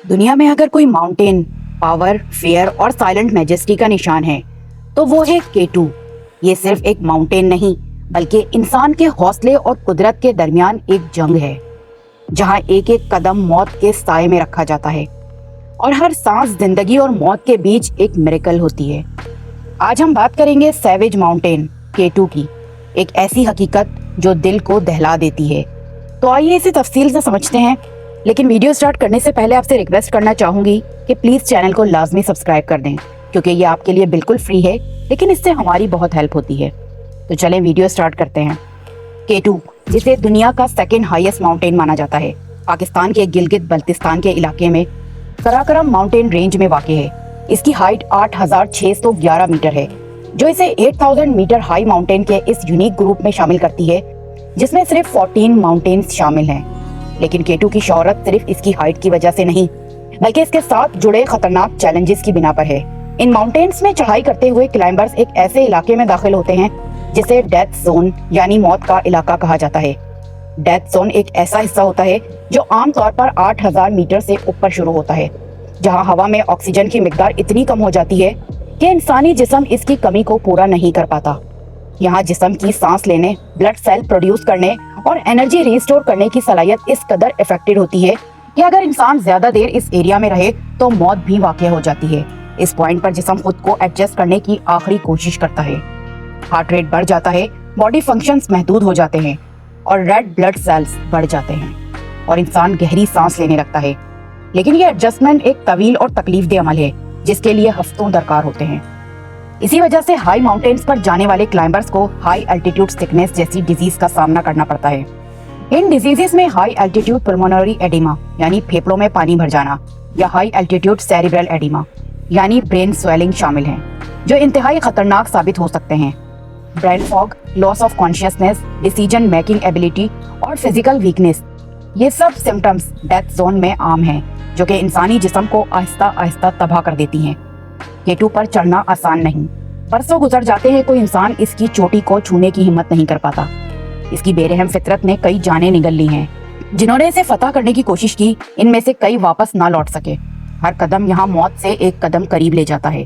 دنیا میں اگر کوئی ماؤنٹین پاور، فیئر اور سائلنٹ میجسٹی کا نشان ہے تو وہ ہے K2۔ یہ صرف ایک ماؤنٹین نہیں بلکہ انسان کے حوصلے اور قدرت کے درمیان ایک جنگ ہے، جہاں ایک ایک قدم موت کے سائے میں رکھا جاتا ہے اور ہر سانس زندگی اور موت کے بیچ ایک میریکل ہوتی ہے۔ آج ہم بات کریں گے سیویج ماؤنٹین K2 کی، ایک ایسی حقیقت جو دل کو دہلا دیتی ہے۔ تو آئیے اسے تفصیل سے سمجھتے ہیں، لیکن ویڈیو سٹارٹ کرنے سے پہلے آپ سے ریکویسٹ کرنا چاہوں گی کہ پلیز چینل کو لازمی سبسکرائب کر دیں، کیونکہ یہ آپ کے لیے بالکل فری ہے، لیکن اس سے ہماری بہت ہیلپ ہوتی ہے۔ تو چلیں ویڈیو سٹارٹ کرتے ہیں۔ K2 جسے دنیا کا سیکنڈ ہائیسٹ ماؤنٹین مانا جاتا ہے، پاکستان کے گلگت بلتستان کے علاقے میں قراقرم ماؤنٹین رینج میں واقع ہے۔ اس کی ہائٹ 8611 میٹر ہے، جو اسے 8000 میٹر ہائی ماؤنٹین کے اس یونیک گروپ میں شامل کرتی ہے، جس میں صرف 14 ماؤنٹینز شامل ہیں۔ لیکن K2 کی شہرت صرف اس کی ہائٹ کی وجہ سے نہیں، بلکہ اس کے ساتھ جڑے خطرناک چیلنجز کی بنا پر ہے۔ ان ماؤنٹینز میں چڑھائی کرتے ہوئے کلائمبرز ایک ایسے علاقے میں داخل ہوتے ہیں جسے ڈیتھ زون یعنی موت کا علاقہ کہا جاتا ہے۔ ڈیتھ زون ایک ایسا حصہ ہوتا ہے جو عام طور پر 8000 میٹر سے اوپر شروع ہوتا ہے، جہاں ہوا میں آکسیجن کی مقدار اتنی کم ہو جاتی ہے کہ انسانی جسم اس کی کمی کو پورا نہیں کر پاتا۔ یہاں جسم کی سانس لینے، بلڈ سیل پروڈیوس کرنے اور انرجی ریسٹور کرنے کی صلاحیت اس قدر افیکٹڈ ہوتی ہے کہ اگر انسان زیادہ دیر اس ایریا میں رہے تو موت بھی واقع ہو جاتی ہے۔ اس پوائنٹ پر جسم خود کو ایڈجسٹ کرنے کی آخری کوشش کرتا ہے، ہارٹ ریٹ بڑھ جاتا ہے، باڈی فنکشنز محدود ہو جاتے ہیں اور ریڈ بلڈ سیلز بڑھ جاتے ہیں اور انسان گہری سانس لینے لگتا ہے۔ لیکن یہ ایڈجسٹمنٹ ایک طویل اور تکلیف دہ عمل ہے جس کے لیے ہفتوں درکار ہوتے ہیں۔ اسی وجہ سے ہائی ماؤنٹینز پر جانے والے کلائمبرز کو ہائی الٹیٹیوڈ سکنس جیسی ڈیزیز کا سامنا کرنا پڑتا ہے۔ ان ڈیزیزز میں ہائی الٹیٹیوڈ پلمونری ایڈیما یعنی پھیپڑوں میں پانی بھر جانا یا ہائی الٹیٹیوڈ سیریبرل ایڈیما یعنی برین سویلنگ شامل ہیں، جو انتہائی خطرناک ثابت ہو سکتے ہیں۔ Brain fog, loss of consciousness, decision making ability اور فزیکل ویکنس، یہ سب سمٹمز ڈیتھ زون میں عام ہیں، جو کہ انسانی جسم کو آہستہ آہستہ تباہ کر دیتی ہیں۔ K2 پر چڑھنا آسان نہیں، برسوں گزر جاتے ہیں، کوئی انسان اس کی چوٹی کو چھونے کی ہمت نہیں کر پاتا۔ اس کی بے رحم فطرت نے کئی جانیں نگل لی ہیں۔ جنہوں نے اسے فتح کرنے کی کوشش کی، ان میں سے کئی واپس نہ لوٹ سکے۔ ہر قدم یہاں موت سے ایک قدم قریب لے جاتا ہے۔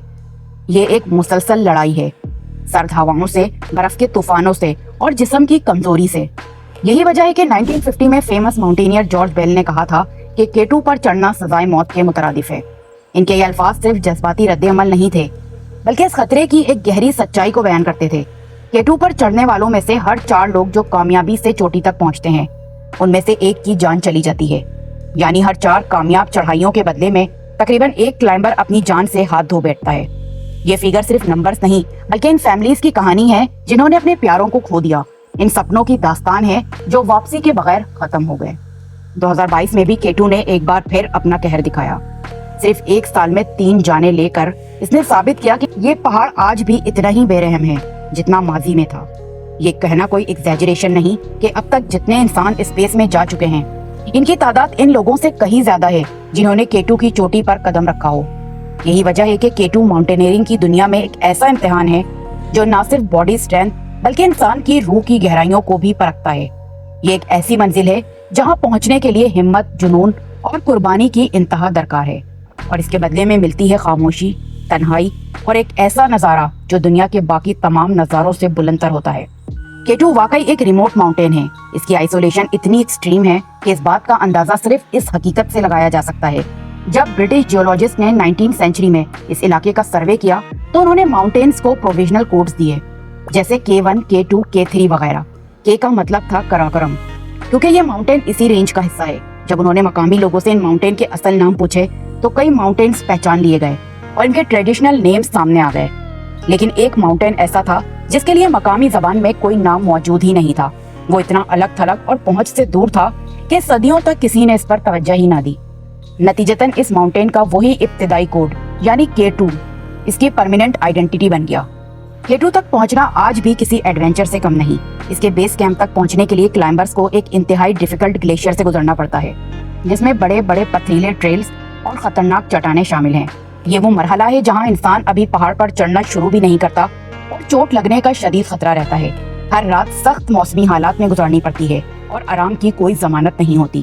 یہ ایک مسلسل لڑائی ہے، سرد ہواؤں سے، برف کے طوفانوں سے اور جسم کی کمزوری سے۔ یہی وجہ ہے کہ 1950 میں فیمس ماؤنٹینئر جارج بیل نے کہا تھا کہ K2 پر چڑھنا سزائے موت کے مترادف ہے۔ ان کے یہ الفاظ صرف جذباتی رد عمل نہیں تھے، بلکہ اس خطرے کی ایک گہری سچائی کو بیان کرتے تھے۔ K2 پر چڑھنے والوں میں سے ہر 4 لوگ جو کامیابی سے چوٹی تک پہنچتے ہیں، ان میں سے ایک کی جان چلی جاتی ہے۔ یعنی ہر 4 کامیاب چڑھائیوں کے بدلے میں تقریباً ایک کلائمبر اپنی جان سے ہاتھ دھو بیٹھتا ہے۔ یہ فگر صرف نمبرز نہیں، بلکہ ان فیملیز کی کہانی ہے جنہوں نے اپنے پیاروں کو کھو دیا، ان سپنوں کی داستان ہے جو واپسی کے بغیر ختم ہو گئے۔ 2022 میں بھی K2 نے ایک بار پھر اپنا قہر دکھایا۔ صرف ایک سال میں 3 جانیں لے کر اس نے ثابت کیا کہ یہ پہاڑ آج بھی اتنا ہی بے رحم ہے جتنا ماضی میں تھا۔ یہ کہنا کوئی ایگزیجریشن نہیں کہ اب تک جتنے انسان اسپیس میں جا چکے ہیں، ان کی تعداد ان لوگوں سے کہیں زیادہ ہے جنہوں نے K2 کی چوٹی پر قدم رکھا ہو۔ یہی وجہ ہے کہ K2 ماؤنٹینئرنگ کی دنیا میں ایک ایسا امتحان ہے جو نہ صرف باڈی اسٹرینتھ بلکہ انسان کی روح کی گہرائیوں کو بھی پرکھتا ہے۔ یہ ایک ایسی منزل ہے جہاں پہنچنے کے لیے ہمت، جنون اور قربانی کی انتہا درکار ہے، اور اس کے بدلے میں ملتی ہے خاموشی، تنہائی اور ایک ایسا نظارہ جو دنیا کے باقی تمام نظاروں سے بلند تر ہوتا ہے۔ K2 واقعی ایک ریموٹ ماؤنٹین ہے۔ اس کی آئسولیشن اتنی ایکسٹریم ہے کہ اس بات کا اندازہ صرف اس حقیقت سے لگایا جا سکتا ہے۔ جب برٹش جیولوجسٹ نے 19 سینچری میں اس علاقے کا سروے کیا تو انہوں نے ماؤنٹینز کو پروویژنل کوڈز دیے، جیسے K1، K2، K3 وغیرہ۔ K کا مطلب تھا قراقرم، کیونکہ یہ ماؤنٹین اسی رینج کا حصہ ہے۔ جب انہوں نے مقامی لوگوں سے ان ماؤنٹین کے اصل نام پوچھے تو کئی ماؤنٹینز پہچان لیے گئے اور ان کے ٹریڈیشنل نیمز سامنے آ گئے، لیکن ایک ماؤنٹین ایسا تھا جس کے لیے مقامی زبان میں کوئی نام موجود ہی نہیں تھا۔ وہ اتنا الگ تھلگ اور پہنچ سے دور تھا کہ صدیوں تک کسی نے اس پر توجہ ہی نہ دی۔ نتیجتاً اس ماؤنٹین کا وہی ابتدائی کوڈ یعنی K2 اس کی پرماننٹ آئیڈینٹی بن گیا۔ K2 تک پہنچنا آج بھی کسی ایڈونچر سے کم نہیں۔ اس کے بیس کیمپ تک پہنچنے کے لیے کلائمبرز کو ایک انتہائی ڈیفیکلٹ گلیشیئر سے گزرنا پڑتا ہے، جس میں بڑے بڑے پتھریلے ٹریلز اور خطرناک چٹانیں شامل ہیں۔ یہ وہ مرحلہ ہے جہاں انسان ابھی پہاڑ پر چڑھنا شروع بھی نہیں کرتا اور چوٹ لگنے کا شدید خطرہ رہتا ہے۔ ہر رات سخت موسمی حالات میں گزارنی پڑتی ہے اور آرام کی کوئی ضمانت نہیں ہوتی۔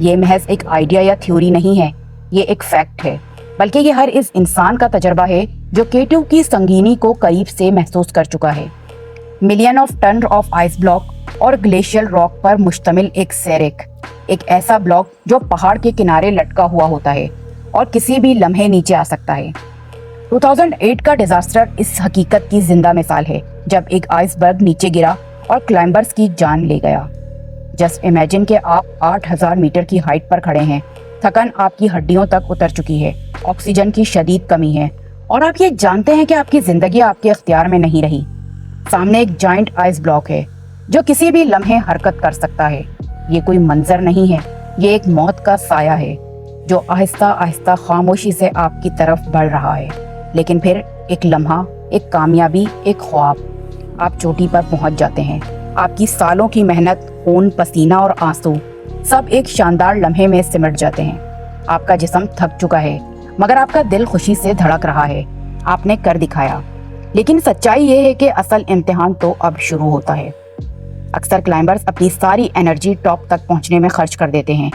یہ محض ایک آئیڈیا یا تھیوری نہیں ہے، یہ ایک فیکٹ ہے، بلکہ یہ ہر اس انسان کا تجربہ ہے جو K2 کی سنگینی کو قریب سے محسوس کر چکا ہے۔ Million of ton of ice block اور گلیشیل راک پر مشتمل ایک سیرک، ایک ایسا بلاک جو پہاڑ کے کنارے لٹکا ہوا ہوتا ہے اور کسی بھی لمحے نیچے آ سکتا ہے۔ 2008 کا ڈیزاسٹر اس حقیقت کی زندہ مثال ہے، جب ایک آئس برگ نیچے گرا اور کلائمبرز کی جان لے گیا۔ جسٹ امیجن کہ آپ 8000 میٹر کی ہائٹ پر کھڑے ہیں، تھکن آپ کی ہڈیوں تک اتر چکی ہے، آکسیجن کی شدید کمی ہے، اور آپ یہ جانتے ہیں کہ آپ کی زندگی آپ کے اختیار میں نہیں رہی۔ سامنے ایک جائنٹ آئس بلاک ہے جو کسی بھی لمحے حرکت کر سکتا ہے۔ یہ کوئی منظر نہیں ہے، یہ ایک موت کا سایہ ہے جو آہستہ آہستہ خاموشی سے آپ کی طرف بڑھ رہا ہے۔ لیکن پھر ایک لمحہ، ایک کامیابی، ایک خواب، آپ چوٹی پر پہنچ جاتے ہیں۔ آپ کی سالوں کی محنت، خون، پسینہ اور آنسو سب ایک شاندار لمحے میں سمٹ جاتے ہیں۔ آپ کا جسم تھک چکا ہے، مگر آپ کا دل خوشی سے دھڑک رہا ہے۔ آپ نے کر دکھایا۔ لیکن سچائی یہ ہے کہ اصل امتحان تو اب شروع ہوتا ہے۔ اکثر کلائمبرز اپنی ساری انرجی ٹاپ تک پہنچنے میں خرچ کر دیتے ہیں،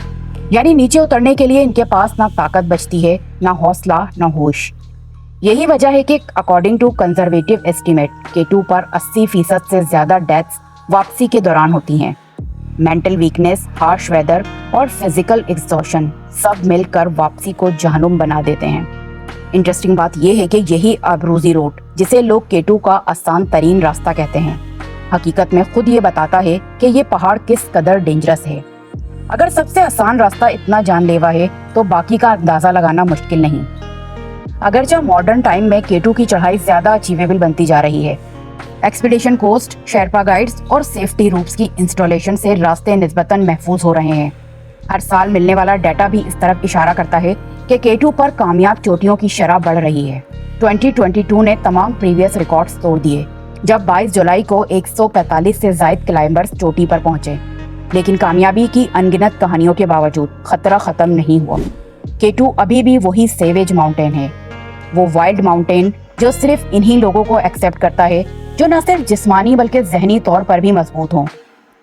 یعنی نیچے اترنے کے لیے ان کے پاس نہ طاقت بچتی ہے، نہ حوصلہ، نہ ہوش۔ یہی وجہ ہے کہ according to conservative estimate K2 پر 80% سے زیادہ ڈیتھس واپسی کے دوران ہوتی ہیں۔ مینٹل ویکنس، ہارش ویدر اور فزیکل ایگزوشن سب مل کر واپسی کو جہنم بنا دیتے ہیں۔ انٹرسٹنگ بات یہ ہے کہ یہی ابروزی روٹ، جسے لوگ K2 کا آسان ترین راستہ کہتے ہیں، حقیقت میں خود یہ بتاتا ہے کہ یہ پہاڑ کس قدر ڈینجرس ہے۔ اگر سب سے آسان راستہ اتنا جان لیوا ہے تو باقی کا اندازہ لگانا مشکل نہیں۔ اگرچہ ماڈرن ٹائم میں K2 کی چڑھائی زیادہ اچیویبل بنتی جا رہی ہے۔ ایکسپیڈیشن کوسٹ، شیرپا گائیڈز اور سیفٹی روپس کی انسٹالیشن سے راستے نسبتاً محفوظ ہو رہے ہیں۔ ہر سال ملنے والا ڈیٹا بھی اس طرف اشارہ کرتا ہے کہ K2 پر کامیاب چوٹیوں کی شرح بڑھ رہی ہے۔ 2022 نے تمام پریویس ریکارڈز توڑ دیے، جب 22 جولائی کو 145 سے زائد کلائمبرز چوٹی پر پہنچے۔ لیکن کامیابی کی انگنت کہانیوں کے باوجود خطرہ ختم نہیں ہوا۔ K2 ابھی بھی وہی سیویج ماؤنٹین ہے، وہ وائلڈ ماؤنٹین جو صرف انہی لوگوں کو ایکسیپٹ کرتا ہے جو نہ صرف جسمانی بلکہ ذہنی طور پر بھی مضبوط ہوں۔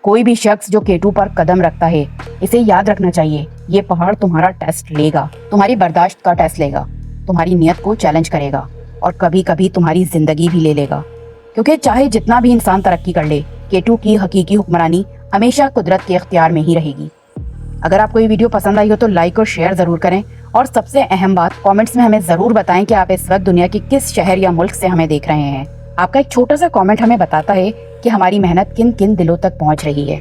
کوئی بھی شخص جو K2 پر قدم رکھتا ہے، اسے یاد رکھنا چاہیے، یہ پہاڑ تمہارا ٹیسٹ لے گا، تمہاری برداشت کا ٹیسٹ لے گا، تمہاری نیت کو چیلنج کرے گا، اور کبھی کبھی تمہاری زندگی بھی لے گا۔ کیونکہ چاہے جتنا بھی انسان ترقی کر لے، K2 کی حقیقی حکمرانی ہمیشہ قدرت کے اختیار میں ہی رہے گی۔ اگر آپ کو یہ ویڈیو پسند آئی ہو تو لائک اور شیئر ضرور کریں، اور سب سے اہم بات، کامنٹس میں ہمیں ضرور بتائیں کہ آپ اس وقت دنیا کی کس شہر یا ملک سے ہمیں دیکھ رہے ہیں۔ آپ کا ایک چھوٹا سا کامنٹ ہمیں بتاتا ہے کہ ہماری محنت کن کن دلوں تک پہنچ رہی ہے۔